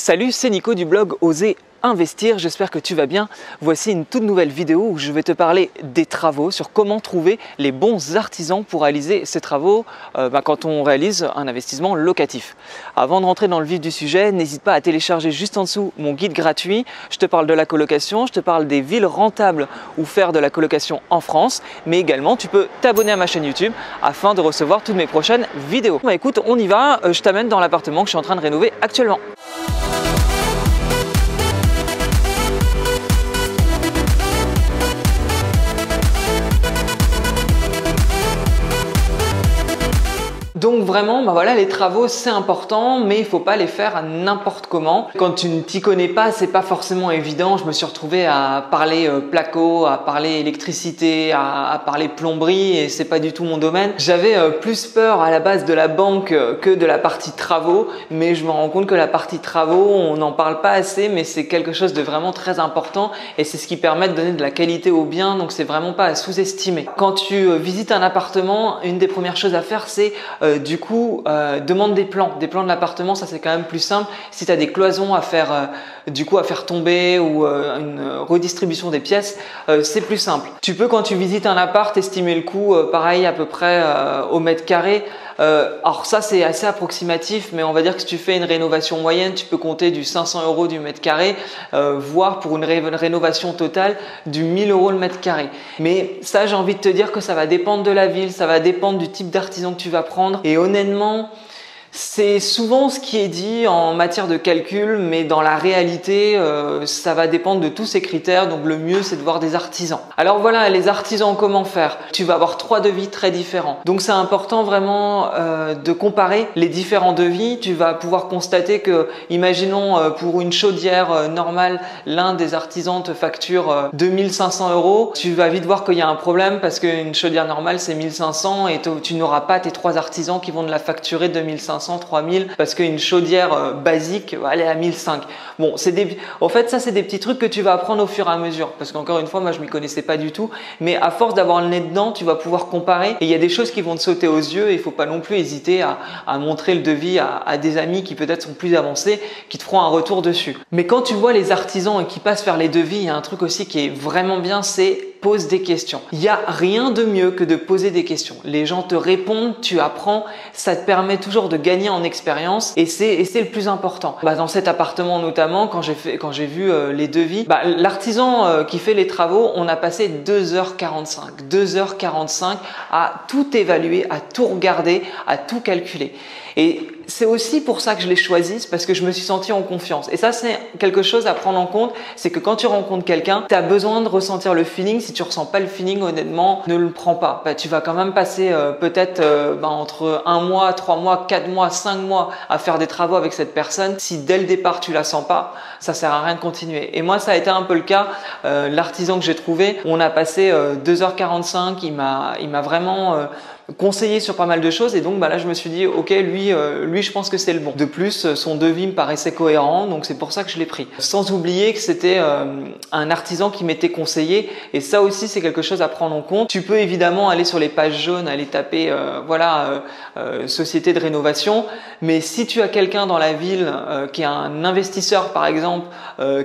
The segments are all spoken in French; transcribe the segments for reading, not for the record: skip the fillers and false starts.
Salut, c'est Nico du blog Oser Investir, j'espère que tu vas bien. Voici une toute nouvelle vidéo où je vais te parler des travaux, sur comment trouver les bons artisans pour réaliser ces travaux quand on réalise un investissement locatif. Avant de rentrer dans le vif du sujet, n'hésite pas à télécharger juste en dessous mon guide gratuit. Je te parle de la colocation, je te parle des villes rentables où faire de la colocation en France, mais également tu peux t'abonner à ma chaîne YouTube afin de recevoir toutes mes prochaines vidéos. Bah, écoute, on y va, je t'amène dans l'appartement que je suis en train de rénover actuellement. Donc vraiment, voilà, les travaux c'est important, mais il ne faut pas les faire à n'importe comment. Quand tu ne t'y connais pas, c'est pas forcément évident. Je me suis retrouvé à parler placo, à parler électricité, à parler plomberie, et c'est pas du tout mon domaine. J'avais plus peur à la base de la banque que de la partie travaux, mais je me rends compte que la partie travaux, on n'en parle pas assez, mais c'est quelque chose de vraiment très important et c'est ce qui permet de donner de la qualité au bien, donc c'est vraiment pas à sous-estimer. Quand tu visites un appartement, une des premières choses à faire, c'est demande des plans de l'appartement. Ça c'est quand même plus simple. Si tu as des cloisons à faire tomber ou une redistribution des pièces, c'est plus simple. Tu peux, quand tu visites un appart, estimer le coût pareil à peu près au mètre carré. Alors ça c'est assez approximatif, mais on va dire que si tu fais une rénovation moyenne, tu peux compter du 500 € du mètre carré, voire pour une rénovation totale du 1000 € le mètre carré. Mais ça, j'ai envie de te dire que ça va dépendre de la ville, ça va dépendre du type d'artisan que tu vas prendre, et honnêtement, c'est souvent ce qui est dit en matière de calcul, mais dans la réalité, ça va dépendre de tous ces critères. Donc le mieux, c'est de voir des artisans. Alors voilà, les artisans, comment faire? Tu vas avoir 3 devis très différents. Donc c'est important vraiment de comparer les différents devis. Tu vas pouvoir constater que, imaginons pour une chaudière normale, l'un des artisans te facture 2500 €. Tu vas vite voir qu'il y a un problème parce qu'une chaudière normale, c'est 1500 et tu n'auras pas tes 3 artisans qui vont te la facturer 2500. 3000 parce qu'une chaudière basique elle est à 1005. Bon, en fait ça c'est des petits trucs que tu vas apprendre au fur et à mesure, parce qu'encore une fois moi je m'y connaissais pas du tout, mais à force d'avoir le nez dedans tu vas pouvoir comparer, et il y a des choses qui vont te sauter aux yeux et il faut pas non plus hésiter à montrer le devis à des amis qui peut-être sont plus avancés, qui te feront un retour dessus. Mais quand tu vois les artisans et qui passent faire les devis, il y a un truc aussi qui est vraiment bien, c'est pose des questions. Il n'y a rien de mieux que de poser des questions. Les gens te répondent, tu apprends, ça te permet toujours de gagner en expérience, et c'est le plus important. Dans cet appartement notamment, quand j'ai vu les devis, l'artisan qui fait les travaux, on a passé 2h45 à tout évaluer, à tout regarder, à tout calculer. Et c'est aussi pour ça que je l'ai choisi, parce que je me suis senti en confiance. Et ça, c'est quelque chose à prendre en compte, c'est que quand tu rencontres quelqu'un, tu as besoin de ressentir le feeling. Si tu ressens pas le feeling, honnêtement, ne le prends pas. Tu vas quand même passer peut-être entre 1 mois, 3 mois, 4 mois, 5 mois à faire des travaux avec cette personne. Si dès le départ tu la sens pas, ça sert à rien de continuer. Et moi, ça a été un peu le cas. L'artisan que j'ai trouvé, on a passé 2h45. Il m'a vraiment conseillé sur pas mal de choses, et donc là je me suis dit ok, lui je pense que c'est le bon. De plus, son devis me paraissait cohérent, donc c'est pour ça que je l'ai pris. Sans oublier que c'était un artisan qui m'était conseillé, et ça aussi c'est quelque chose à prendre en compte. Tu peux évidemment aller sur les pages jaunes, aller taper société de rénovation, mais si tu as quelqu'un dans la ville qui est un investisseur par exemple,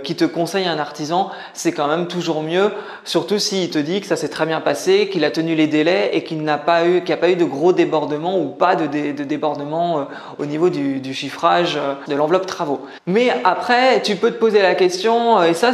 qui te conseille un artisan, c'est quand même toujours mieux, surtout s'il te dit que ça s'est très bien passé, qu'il a tenu les délais et qu'il n'y a pas eu de gros débordements, ou pas de débordements au niveau du chiffrage de l'enveloppe travaux. Mais après, tu peux te poser la question, et ça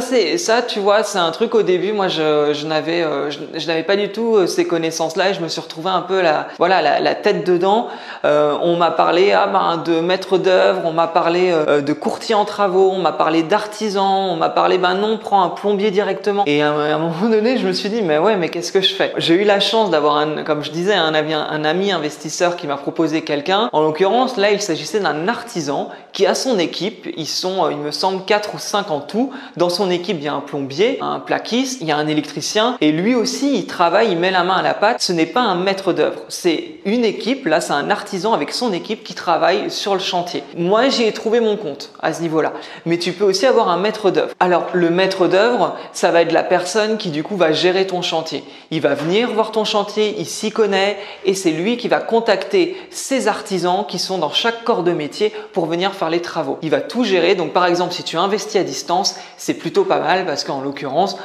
tu vois, c'est un truc au début, moi je n'avais pas du tout ces connaissances-là, et je me suis retrouvé un peu la tête dedans. On m'a parlé de maître d'œuvre, on m'a parlé de courtier en travaux, on m'a parlé d'artisan, on m'a parlé non, prends un plombier directement. Et à un moment donné, je me suis dit mais qu'est-ce que je fais? J'ai eu la chance d'avoir comme je disais, un ami investisseur qui m'a proposé quelqu'un. En l'occurrence, là, il s'agissait d'un artisan qui a son équipe. Ils sont, il me semble, 4 ou 5 en tout. Dans son équipe, il y a un plombier, un plaquiste, il y a un électricien, et lui aussi, il travaille, il met la main à la pâte. Ce n'est pas un maître d'œuvre, c'est une équipe. Là, c'est un artisan avec son équipe qui travaille sur le chantier. Moi, j'y ai trouvé mon compte à ce niveau-là. Mais tu peux aussi avoir un maître d'œuvre. Alors, le maître d'œuvre, ça va être la personne qui, du coup, va gérer ton chantier. Il va venir voir ton chantier, il s'y connaît, et c'est lui qui va contacter ses artisans qui sont dans chaque corps de métier pour venir faire les travaux. Il va tout gérer. Donc par exemple, si tu investis à distance, c'est plutôt pas mal parce qu'en l'occurrence,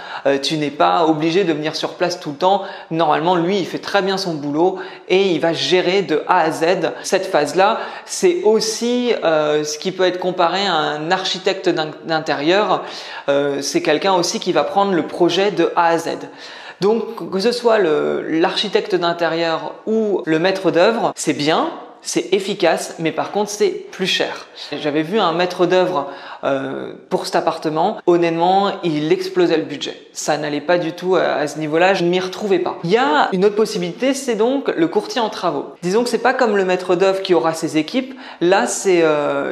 tu n'es pas obligé de venir sur place tout le temps. Normalement, lui, il fait très bien son boulot et il va gérer de A à Z cette phase-là. C'est aussi ce qui peut être comparé à un architecte d'intérieur. C'est quelqu'un aussi qui va prendre le projet de A à Z. Donc que ce soit l'architecte d'intérieur ou le maître d'œuvre, c'est bien, c'est efficace, mais par contre c'est plus cher. J'avais vu un maître d'œuvre pour cet appartement, honnêtement il explosait le budget. Ça n'allait pas du tout à ce niveau-là, je ne m'y retrouvais pas. Il y a une autre possibilité, c'est donc le courtier en travaux. Disons que c'est pas comme le maître d'œuvre qui aura ses équipes, là c'est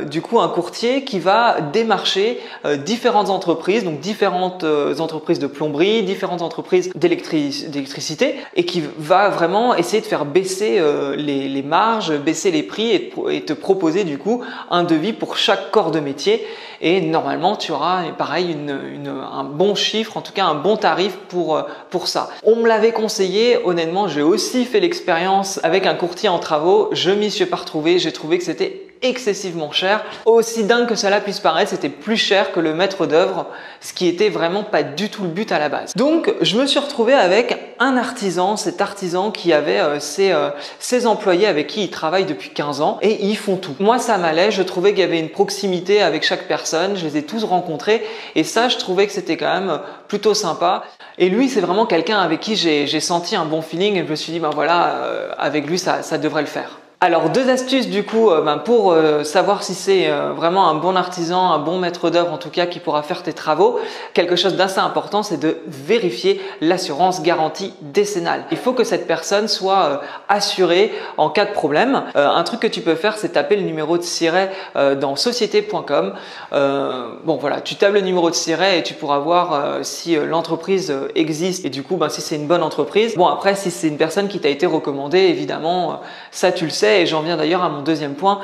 du coup un courtier qui va démarcher différentes entreprises, donc différentes entreprises de plomberie, différentes entreprises d'électricité et qui va vraiment essayer de faire baisser les marges, baisser les prix et te proposer du coup un devis pour chaque corps de métier. Et normalement, tu auras pareil un bon chiffre, en tout cas un bon tarif pour ça. On me l'avait conseillé, honnêtement, j'ai aussi fait l'expérience avec un courtier en travaux. Je m'y suis pas retrouvé, j'ai trouvé que c'était excessivement cher. Aussi dingue que cela puisse paraître, c'était plus cher que le maître d'œuvre, ce qui était vraiment pas du tout le but à la base. Donc, je me suis retrouvé avec un artisan, cet artisan qui avait ses employés avec qui il travaille depuis 15 ans et ils font tout. Moi, ça m'allait, je trouvais qu'il y avait une proximité avec chaque personne, je les ai tous rencontrés et ça, je trouvais que c'était quand même plutôt sympa. Et lui, c'est vraiment quelqu'un avec qui j'ai senti un bon feeling et je me suis dit, ben voilà, avec lui, ça devrait le faire. Alors deux astuces du coup pour savoir si c'est vraiment un bon artisan, un bon maître d'œuvre en tout cas qui pourra faire tes travaux. Quelque chose d'assez important, c'est de vérifier l'assurance garantie décennale. Il faut que cette personne soit assurée en cas de problème. Un truc que tu peux faire, c'est taper le numéro de siret dans société.com. Bon voilà, tu tapes le numéro de siret et tu pourras voir si l'entreprise existe et du coup si c'est une bonne entreprise. Bon après si c'est une personne qui t'a été recommandée, évidemment ça tu le sais. Et j'en viens d'ailleurs à mon deuxième point.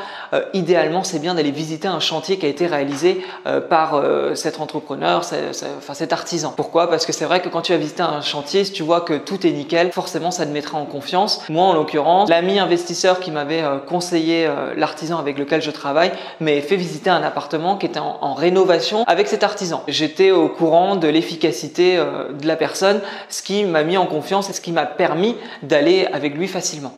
Idéalement, c'est bien d'aller visiter un chantier qui a été réalisé par cet entrepreneur, cet artisan. Pourquoi? Parce que c'est vrai que quand tu vas visiter un chantier, si tu vois que tout est nickel, forcément ça te mettra en confiance. Moi, en l'occurrence, l'ami investisseur qui m'avait conseillé l'artisan avec lequel je travaille m'avait fait visiter un appartement qui était en rénovation avec cet artisan. J'étais au courant de l'efficacité de la personne, ce qui m'a mis en confiance et ce qui m'a permis d'aller avec lui facilement.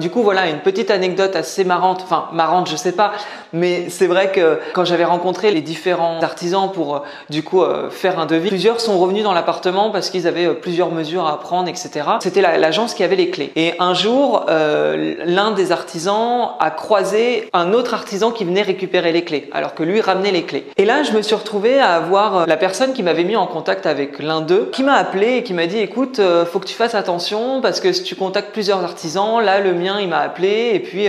Du coup, voilà une petite anecdote assez marrante, enfin marrante, je sais pas, mais c'est vrai que quand j'avais rencontré les différents artisans pour du coup faire un devis, plusieurs sont revenus dans l'appartement parce qu'ils avaient plusieurs mesures à prendre, etc. C'était l'agence qui avait les clés. Et un jour, l'un des artisans a croisé un autre artisan qui venait récupérer les clés, alors que lui ramenait les clés. Et là, je me suis retrouvé à avoir la personne qui m'avait mis en contact avec l'un d'eux, qui m'a appelé et qui m'a dit, écoute, faut que tu fasses attention parce que si tu contactes plusieurs artisans, là le mien il m'a appelé et puis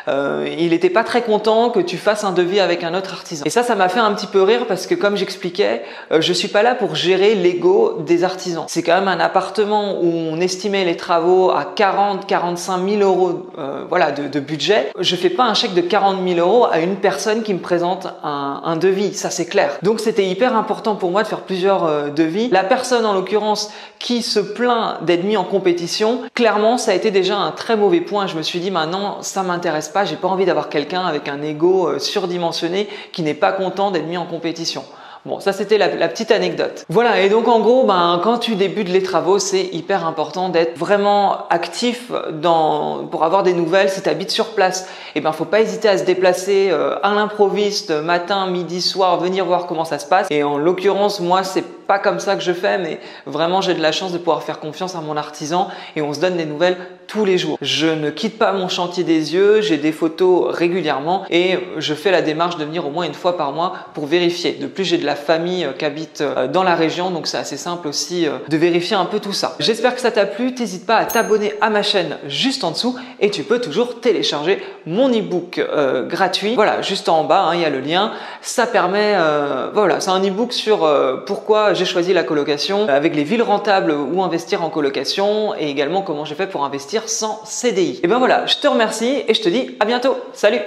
il n'était pas très content que tu fasses un devis avec un autre artisan. Et ça m'a fait un petit peu rire parce que comme j'expliquais, je suis pas là pour gérer l'ego des artisans. C'est quand même un appartement où on estimait les travaux à 40-45 000 euros voilà, de budget. Je fais pas un chèque de 40 000 euros à une personne qui me présente un devis, ça c'est clair. Donc c'était hyper important pour moi de faire plusieurs devis. La personne en l'occurrence qui se plaint d'être mis en compétition, clairement ça a été déjà un très mauvais point. Je me suis dit maintenant ça m'intéresse pas, j'ai pas envie d'avoir quelqu'un avec un ego surdimensionné qui n'est pas content d'être mis en compétition. Bon, ça c'était la petite anecdote. Voilà, et donc en gros, quand tu débutes les travaux, c'est hyper important d'être vraiment actif pour avoir des nouvelles. Si tu habites sur place, faut pas hésiter à se déplacer à l'improviste, matin, midi, soir, venir voir comment ça se passe. Et en l'occurrence, moi, c'est pas comme ça que je fais, mais vraiment j'ai de la chance de pouvoir faire confiance à mon artisan et on se donne des nouvelles tous les jours. Je ne quitte pas mon chantier des yeux, j'ai des photos régulièrement et je fais la démarche de venir au moins une fois par mois pour vérifier. De plus, j'ai de la famille qui habite dans la région, donc c'est assez simple aussi de vérifier un peu tout ça. J'espère que ça t'a plu, n'hésite pas à t'abonner à ma chaîne juste en dessous et tu peux toujours télécharger mon e-book gratuit. Voilà, juste en bas, il y a le lien. Ça permet, voilà, c'est un e-book sur pourquoi j'ai choisi la colocation, avec les villes rentables où investir en colocation et également comment j'ai fait pour investir sans CDI. Et voilà, je te remercie et je te dis à bientôt. Salut!